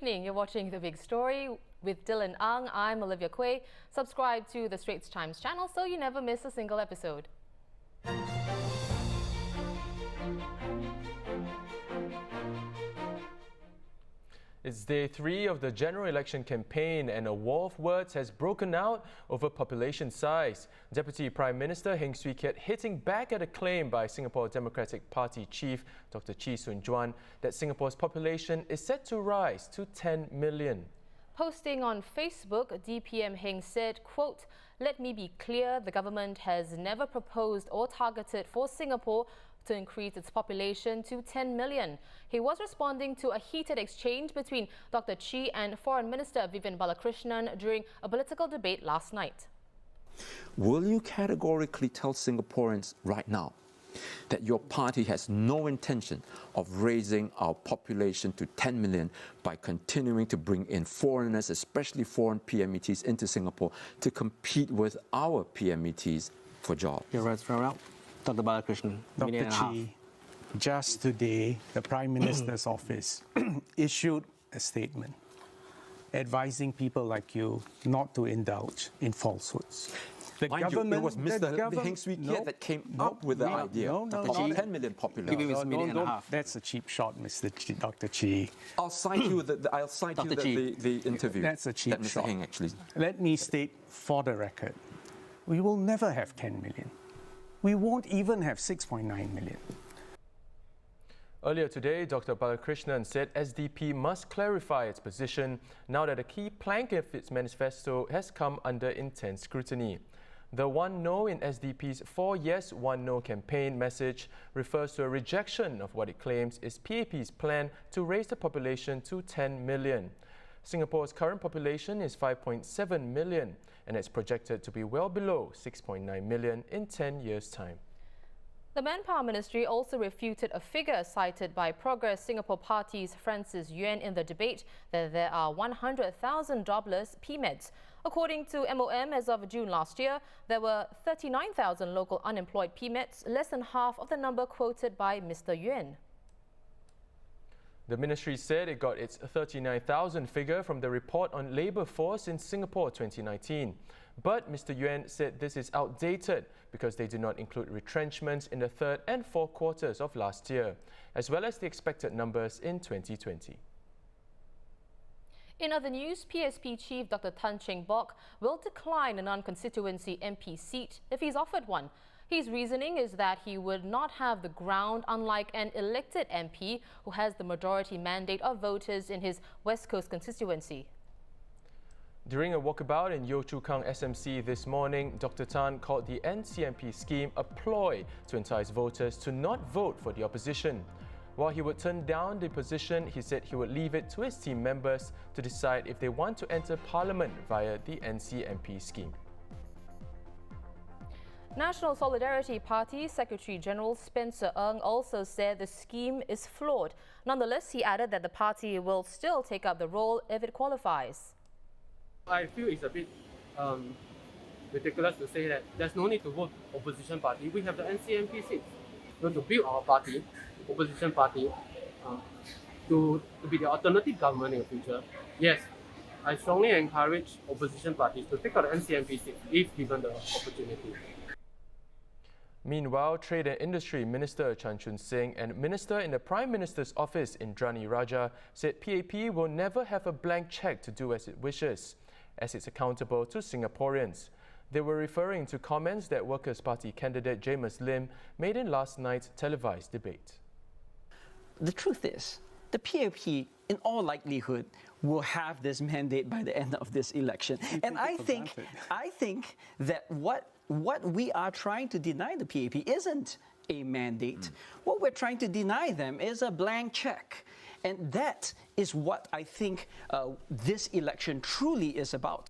evening. You're watching The Big Story with Dylan Ang. I'm Olivia Quay. Subscribe to the Straits Times channel so you never miss a single episode. It's day 3 of the general election campaign and a war of words has broken out over population size. Deputy Prime Minister Heng Keat hitting back at a claim by Singapore Democratic Party chief Dr Chee Soon Juan that Singapore's population is set to rise to 10 million. Posting on Facebook, DPM Heng said, quote, "Let me be clear, the government has never proposed or targeted for Singapore to increase its population to 10 million. He was responding to a heated exchange between Dr Chee and Foreign Minister Vivian Balakrishnan during a political debate last night. Will you categorically tell Singaporeans right now that your party has no intention of raising our population to 10 million by continuing to bring in foreigners, especially foreign PMETs, into Singapore to compete with our PMETs for jobs? Your words from out. Dr. Balakrishnan, Dr. Chee, just today, the Prime Minister's office issued a statement advising people like you not to indulge in falsehoods. The government, it was Mr. Heng Keat that came up with the idea of 10 million population. That's a cheap shot, Dr. Chee. I'll cite you the interview. That's a cheap that Mr. shot. Heng actually. Let me state for the record, we will never have 10 million. We won't even have 6.9 million. Earlier today, Dr Balakrishnan said SDP must clarify its position now that a key plank of its manifesto has come under intense scrutiny. The One No in SDP's 4 Yes, One No campaign message refers to a rejection of what it claims is PAP's plan to raise the population to 10 million. Singapore's current population is 5.7 million and it's projected to be well below 6.9 million in 10 years' time. The Manpower Ministry also refuted a figure cited by Progress Singapore Party's Francis Yuan in the debate that there are 100,000 jobless PMETs. According to MOM, as of June last year, there were 39,000 local unemployed PMETs, less than half of the number quoted by Mr. Yuan. The ministry said it got its 39,000 figure from the report on labour force in Singapore 2019. But Mr. Yuan said this is outdated because they do not include retrenchments in the 3rd and 4th quarters of last year, as well as the expected numbers in 2020. In other news, PSP Chief Dr Tan Cheng Bock will decline a non-constituency MP seat if he's offered one. His reasoning is that he would not have the ground, unlike an elected MP who has the majority mandate of voters in his West Coast constituency. During a walkabout in Yio Chu Kang SMC this morning, Dr Tan called the NCMP scheme a ploy to entice voters to not vote for the opposition. While he would turn down the position, he said he would leave it to his team members to decide if they want to enter Parliament via the NCMP scheme. National Solidarity Party Secretary General Spencer Ng also said the scheme is flawed. Nonetheless, he added that the party will still take up the role if it qualifies. I feel it's a bit ridiculous to say that there's no need to vote opposition party. We have the NCMP seats. We want to build our party, opposition party, to be the alternative government in the future. Yes, I strongly encourage opposition parties to take out the NCMP seats if given the opportunity. Meanwhile, Trade and Industry Minister Chan Chun Sing and Minister in the Prime Minister's office Indrani Raja said PAP will never have a blank cheque to do as it wishes, as it's accountable to Singaporeans. They were referring to comments that Workers' Party candidate Jamus Lim made in last night's televised debate. The truth is, the PAP, in all likelihood, will have this mandate by the end of this election. And I think that what we are trying to deny the PAP isn't a mandate. What we're trying to deny them is a blank check. And that is what I think this election truly is about.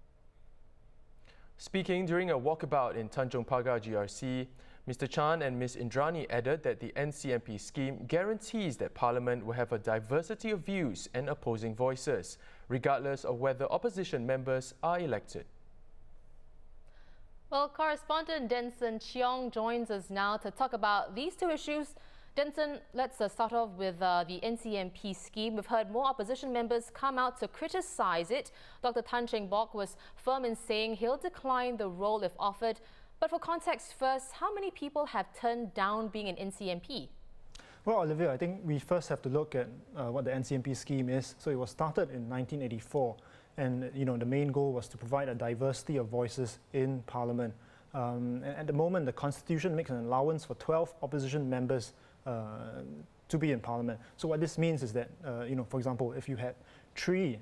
Speaking during a walkabout in Tanjong Pagar GRC, Mr. Chan and Ms. Indrani added that the NCMP scheme guarantees that Parliament will have a diversity of views and opposing voices, regardless of whether opposition members are elected. Well, Correspondent Danson Cheong joins us now to talk about these two issues. Danson, let's start off with the NCMP scheme. We've heard more opposition members come out to criticize it. Dr Tan Cheng Bock was firm in saying he'll decline the role if offered. But for context first, how many people have turned down being an NCMP? Well, Olivia, I think we first have to look at what the NCMP scheme is. So it was started in 1984, and the main goal was to provide a diversity of voices in Parliament. And at the moment, the Constitution makes an allowance for 12 opposition members to be in Parliament. So what this means is that, for example, if you had 3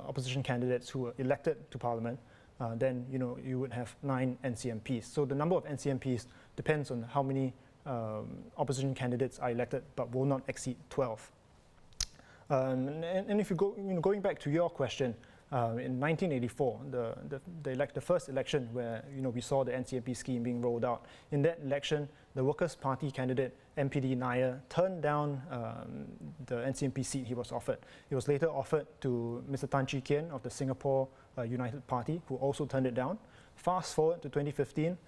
opposition candidates who were elected to Parliament, then you would have 9 NCMPs. So the number of NCMPs depends on how many opposition candidates are elected, but will not exceed 12. And if you go, going back to your question, in 1984, the first election where we saw the NCMP scheme being rolled out. In that election, the Workers' Party candidate MPD Nair turned down the NCMP seat he was offered. It was later offered to Mr. Tan Chee Soon of the Singapore United Party, who also turned it down. Fast forward to 2015.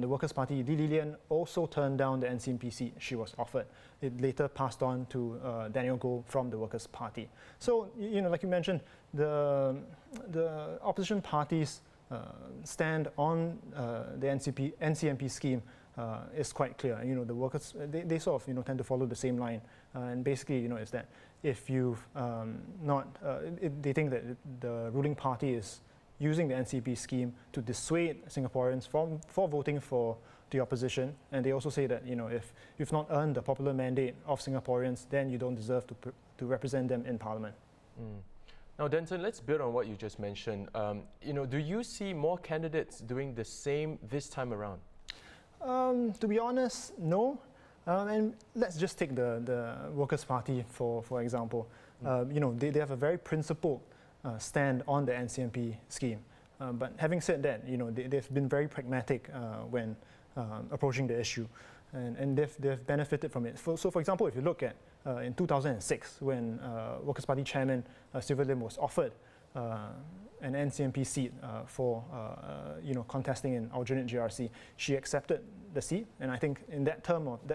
The Workers' Party, Lee Li Lian, also turned down the NCMP seat she was offered. It later passed on to Daniel Goh from the Workers' Party. So, like you mentioned, the opposition parties stand on the NCMP scheme is quite clear. The workers, they sort of tend to follow the same line, and basically is that if you've they think that the ruling party is using the NCMP scheme to dissuade Singaporeans for voting for the opposition, and they also say that if you've not earned the popular mandate of Singaporeans, then you don't deserve to represent them in Parliament. Now, Danson, let's build on what you just mentioned. Do you see more candidates doing the same this time around? To be honest, no. And let's just take the Workers' Party for example. They have a very principled stand on the NCMP scheme. But having said that, they've been very pragmatic when approaching the issue, and they've benefited from it. So, for example, if you look at in 2006, when Workers' Party Chairman Sylvia Lim was offered an NCMP seat for contesting in Aljunied GRC, she accepted the seat. And I think in that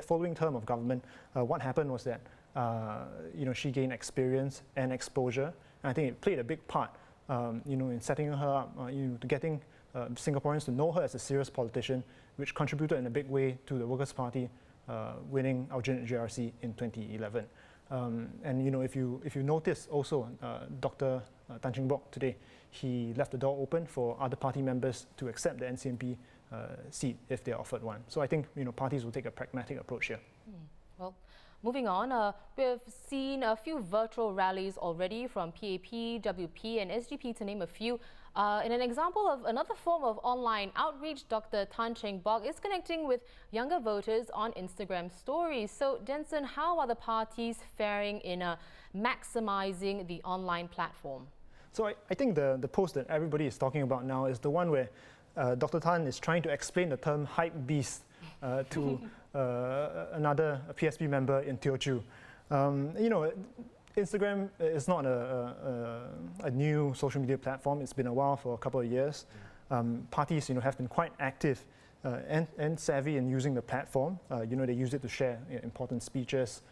following term of government, what happened was that she gained experience and exposure. And I think it played a big part, in setting her up, to getting Singaporeans to know her as a serious politician, which contributed in a big way to the Workers' Party winning Aljunied GRC in 2011. And if you notice also, Dr. Tan Cheng Bock today, he left the door open for other party members to accept the NCMP seat if they're offered one. So I think parties will take a pragmatic approach here. Well, moving on, we've seen a few virtual rallies already from PAP, WP and SGP to name a few. In an example of another form of online outreach, Dr. Tan Cheng Bock is connecting with younger voters on Instagram stories. So, Danson, how are the parties faring in maximizing the online platform? So I think the post that everybody is talking about now is the one where Dr. Tan is trying to explain the term hype beast to another PSP member in Teochew. Instagram is not a new social media platform. It's been a while, for a couple of years. Parties, have been quite active and savvy in using the platform. They use it to share important speeches,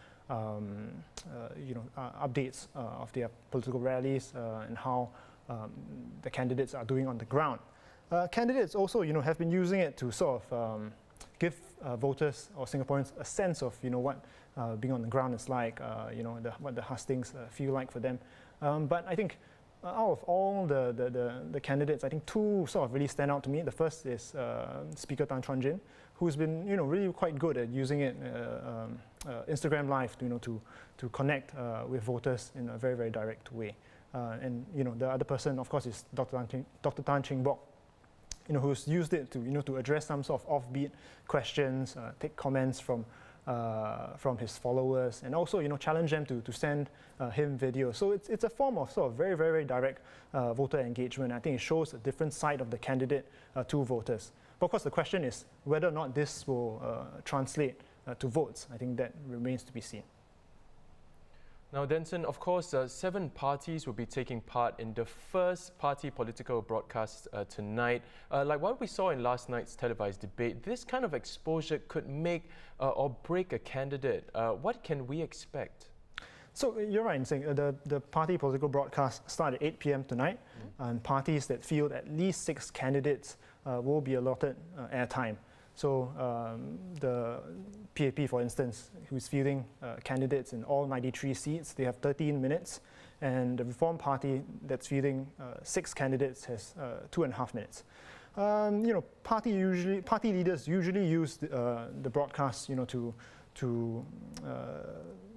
updates of their political rallies and how the candidates are doing on the ground. Candidates also, have been using it to sort of give voters or Singaporeans a sense of, what being on the ground is like, what the hustings feel like for them. But I think out of all the candidates, I think 2 sort of really stand out to me. The first is Speaker Tan Chuan Jin, who's been, really quite good at using it, Instagram Live, to connect with voters in a very, very direct way. And the other person, of course, is Dr. Tan Cheng Bock, who's used it to address some sort of offbeat questions, take comments from his followers, and also challenge them to send him videos. So it's a form of sort of very, very, very direct voter engagement. I think it shows a different side of the candidate to voters. But of course, the question is whether or not this will translate to votes. I think that remains to be seen. Now, Danson, of course, 7 parties will be taking part in the first party political broadcast tonight. Like what we saw in last night's televised debate, this kind of exposure could make or break a candidate. What can we expect? So you're right in saying the party political broadcast start at 8 p.m. tonight, and parties that field at least 6 candidates will be allotted airtime. So the PAP, for instance, who's fielding candidates in all 93 seats, they have 13 minutes, and the Reform Party that's fielding 6 candidates has 2.5 minutes. You know, party leaders usually use the broadcast, you know, to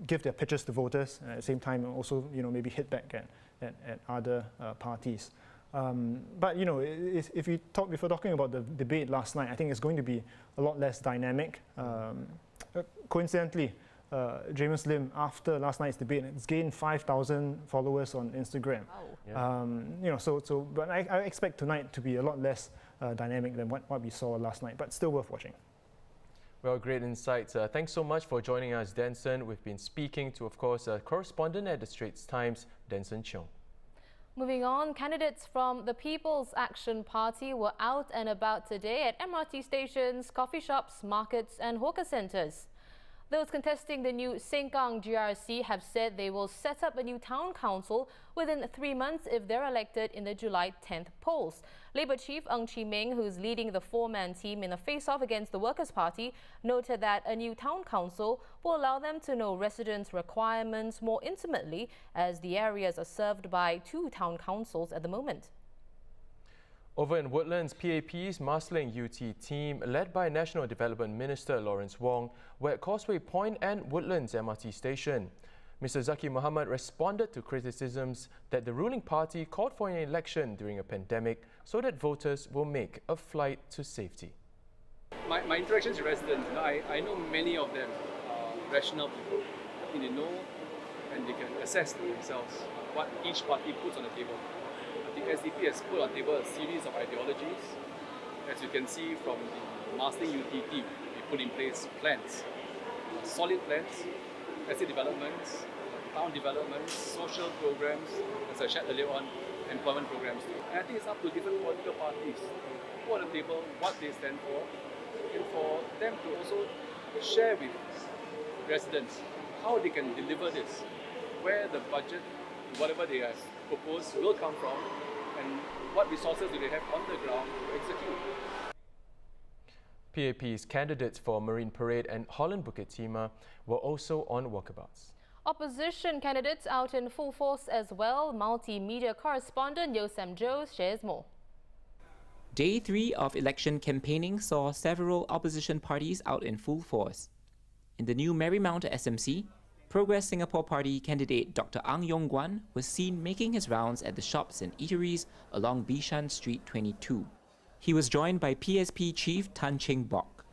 give their pitches to voters, and at the same time also, you know, maybe hit back at other parties. But you know, if we're talking about the debate last night, I think it's going to be a lot less dynamic. Coincidentally, Jamus Lim, after last night's debate, has gained 5,000 followers on Instagram. Wow. You know, but I expect tonight to be a lot less dynamic than what we saw last night, but still worth watching. Well, great insights. Thanks so much for joining us, Danson. We've been speaking to, of course, correspondent at the Straits Times, Danson Cheong. Moving on, candidates from the People's Action Party were out and about today at MRT stations, coffee shops, markets and hawker centres. Those contesting the new Sengkang GRC have said they will set up a new town council within 3 months if they're elected in the July 10th polls. Labour Chief Ng Chee Meng, who's leading the 4-man team in a face-off against the Workers' Party, noted that a new town council will allow them to know residents' requirements more intimately, as the areas are served by 2 town councils at the moment. Over in Woodlands, PAP's Marsiling UT team, led by National Development Minister Lawrence Wong, were at Causeway Point and Woodlands MRT station. Mr. Zaki Mohammed responded to criticisms that the ruling party called for an election during a pandemic so that voters will make a flight to safety. My interactions with residents, I know many of them are rational people. I think they know and they can assess themselves what each party puts on the table. I think SDP has put on the table a series of ideologies. As you can see from the Marsiling UT team, we put in place plans, solid plans, asset developments, town developments, social programs, as I shared earlier on, employment programs too. And I think it's up to different political parties to put on the table what they stand for, and for them to also share with residents how they can deliver this, where the budget, whatever they have proposed, will come from, and what resources do they have on the ground to execute. PAP's candidates for Marine Parade and Holland Bukit Timah were also on walkabouts. Opposition candidates out in full force as well. Multimedia correspondent Yosam Joe shares more. Day 3 of election campaigning saw several opposition parties out in full force. In the new Marymount SMC, Progress Singapore Party candidate Dr Ang Yong Guan was seen making his rounds at the shops and eateries along Bishan Street 22. He was joined by PSP Chief Tan Cheng Bock.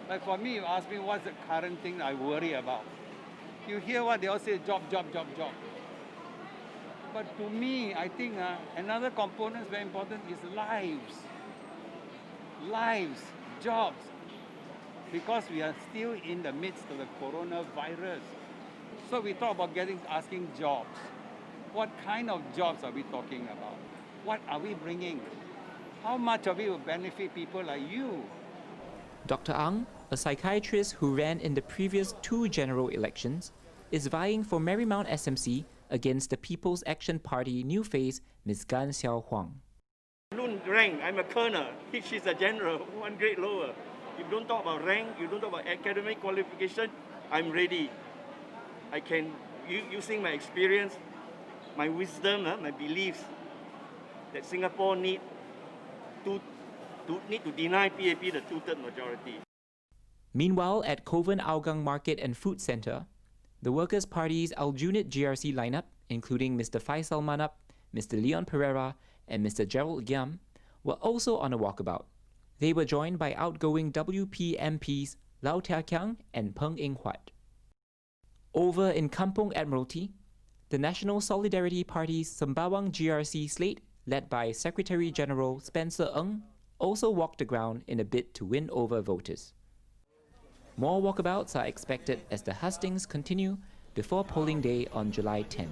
Like for me, you ask me what's the current thing I worry about. You hear what they all say, job, job, job, job. But to me, I think another component is very important is lives. Lives, jobs. Because we are still in the midst of the coronavirus. So we talk about asking jobs. What kind of jobs are we talking about? What are we bringing? How much of it will benefit people like you? Dr Ang, a psychiatrist who ran in the previous 2 general elections, is vying for Marymount SMC against the People's Action Party new face, Ms. Gan Xiao Huang. Don't rank, I'm a colonel, she's a general, 1 grade lower. You don't talk about rank, you don't talk about academic qualification, I'm ready. I can, using my experience, my wisdom, my beliefs, that Singapore need to deny PAP the 2/3 majority. Meanwhile, at Kovan Hougang Market and Food Centre, the Workers' Party's Aljunied GRC lineup, including Mr. Faisal Manap, Mr. Leon Pereira, and Mr. Gerald Giam, were also on a walkabout. They were joined by outgoing WP MPs Lau Tia Kiang and Peng Eng Huat. Over in Kampong Admiralty, the National Solidarity Party's Sembawang GRC slate, led by Secretary General Spencer Ng, also walked the ground in a bid to win over voters. More walkabouts are expected as the hustings continue before polling day on July 10th.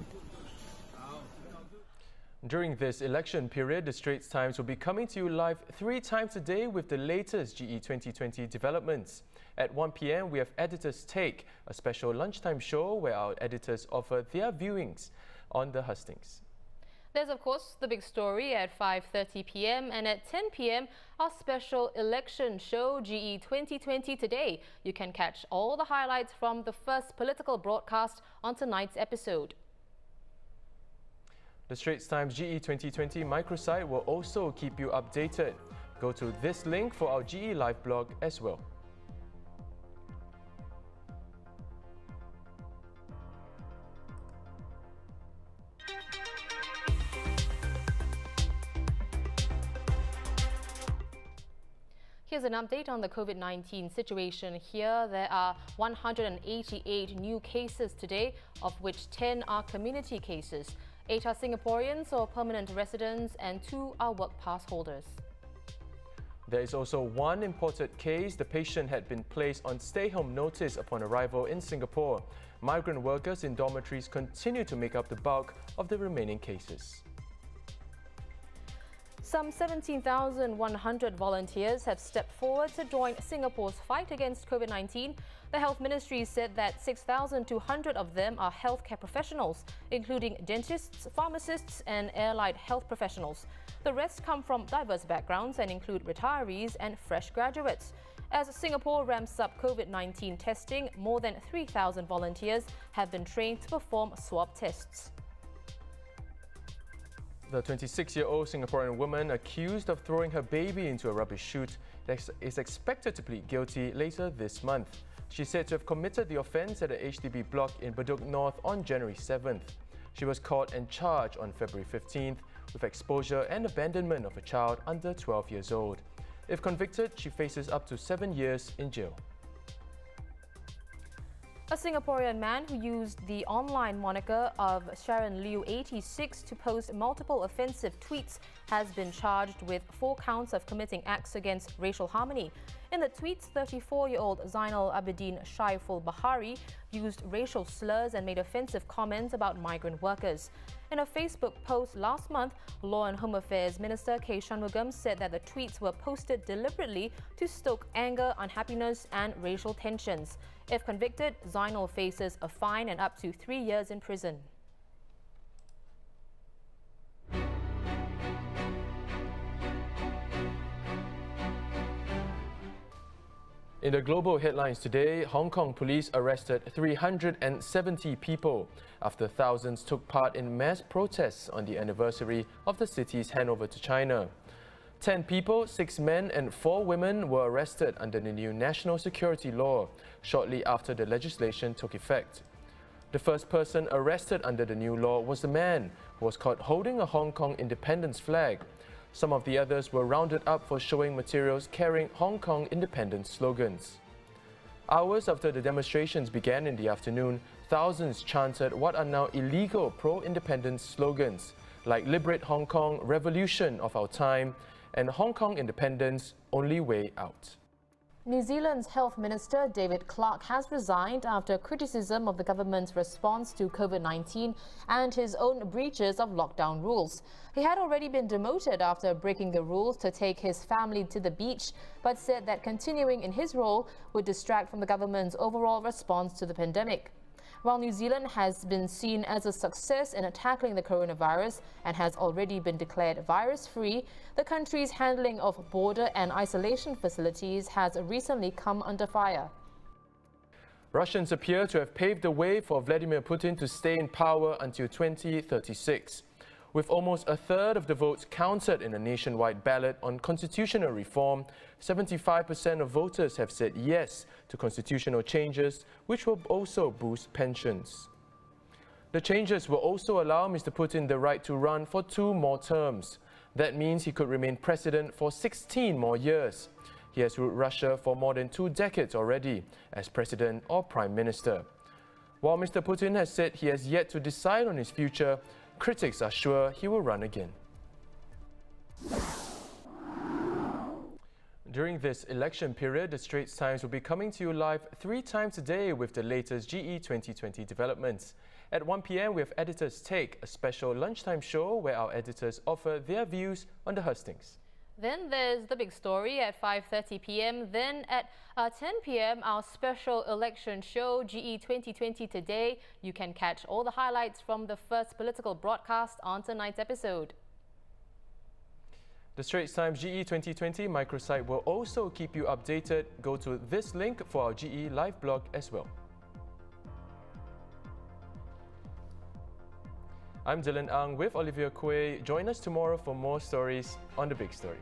During this election period, the Straits Times will be coming to you live 3 times a day with the latest GE 2020 developments. At 1 p.m, we have Editor's Take, a special lunchtime show where our editors offer their viewings on the hustings. There's, of course, The Big Story at 5:30 p.m. and at 10 p.m, our special election show, GE 2020 Today. You can catch all the highlights from the first political broadcast on tonight's episode. The Straits Times GE 2020 microsite will also keep you updated. Go to this link for our GE Live blog as well. Here's an update on the COVID-19 situation here. There are 188 new cases today, of which 10 are community cases. 8 are Singaporeans or permanent residents and 2 are work pass holders. There is also 1 imported case. The patient had been placed on stay-home notice upon arrival in Singapore. Migrant workers in dormitories continue to make up the bulk of the remaining cases. Some 17,100 volunteers have stepped forward to join Singapore's fight against COVID-19. The Health Ministry said that 6,200 of them are healthcare professionals, including dentists, pharmacists and allied health professionals. The rest come from diverse backgrounds and include retirees and fresh graduates. As Singapore ramps up COVID-19 testing, more than 3,000 volunteers have been trained to perform swab tests. The 26-year-old Singaporean woman accused of throwing her baby into a rubbish chute is expected to plead guilty later this month. She's said to have committed the offence at a HDB block in Bedok North on January 7th. She was caught and charged on February 15th with exposure and abandonment of a child under 12 years old. If convicted, she faces up to 7 years in jail. A Singaporean man who used the online moniker of Sharon Liu 86 to post multiple offensive tweets has been charged with 4 counts of committing acts against racial harmony. In the tweets, 34-year-old Zainal Abidin Shaiful Bahari used racial slurs and made offensive comments about migrant workers. In a Facebook post last month, Law and Home Affairs Minister K. Shanmugam said that the tweets were posted deliberately to stoke anger, unhappiness and racial tensions. If convicted, Zainal faces a fine and up to 3 years in prison. In the global headlines today, Hong Kong police arrested 370 people after thousands took part in mass protests on the anniversary of the city's handover to China. 10 people, 6 men and 4 women were arrested under the new national security law shortly after the legislation took effect. The first person arrested under the new law was a man who was caught holding a Hong Kong independence flag. Some of the others were rounded up for showing materials carrying Hong Kong independence slogans. Hours after the demonstrations began in the afternoon, thousands chanted what are now illegal pro-independence slogans like Liberate Hong Kong, Revolution of Our Time, and Hong Kong Independence, Only Way Out. New Zealand's Health Minister David Clark has resigned after criticism of the government's response to COVID-19 and his own breaches of lockdown rules. He had already been demoted after breaking the rules to take his family to the beach, but said that continuing in his role would distract from the government's overall response to the pandemic. While New Zealand has been seen as a success in tackling the coronavirus and has already been declared virus-free, the country's handling of border and isolation facilities has recently come under fire. Russians appear to have paved the way for Vladimir Putin to stay in power until 2036. With almost a third of the votes counted in a nationwide ballot on constitutional reform, 75% of voters have said yes to constitutional changes, which will also boost pensions. The changes will also allow Mr. Putin the right to run for 2 more terms. That means he could remain president for 16 more years. He has ruled Russia for more than 2 decades already as president or prime minister. While Mr. Putin has said he has yet to decide on his future, critics are sure he will run again. During this election period, the Straits Times will be coming to you live 3 times a day with the latest GE 2020 developments. At 1 p.m, we have Editor's Take, a special lunchtime show where our editors offer their views on the hustings. Then there's The Big Story at 5:30 p.m. Then at 10 p.m, our special election show, GE 2020 Today. You can catch all the highlights from the first political broadcast on tonight's episode. The Straits Times GE 2020 microsite will also keep you updated. Go to this link for our GE live blog as well. I'm Dylan Ang with Olivia Quay. Join us tomorrow for more stories on The Big Story.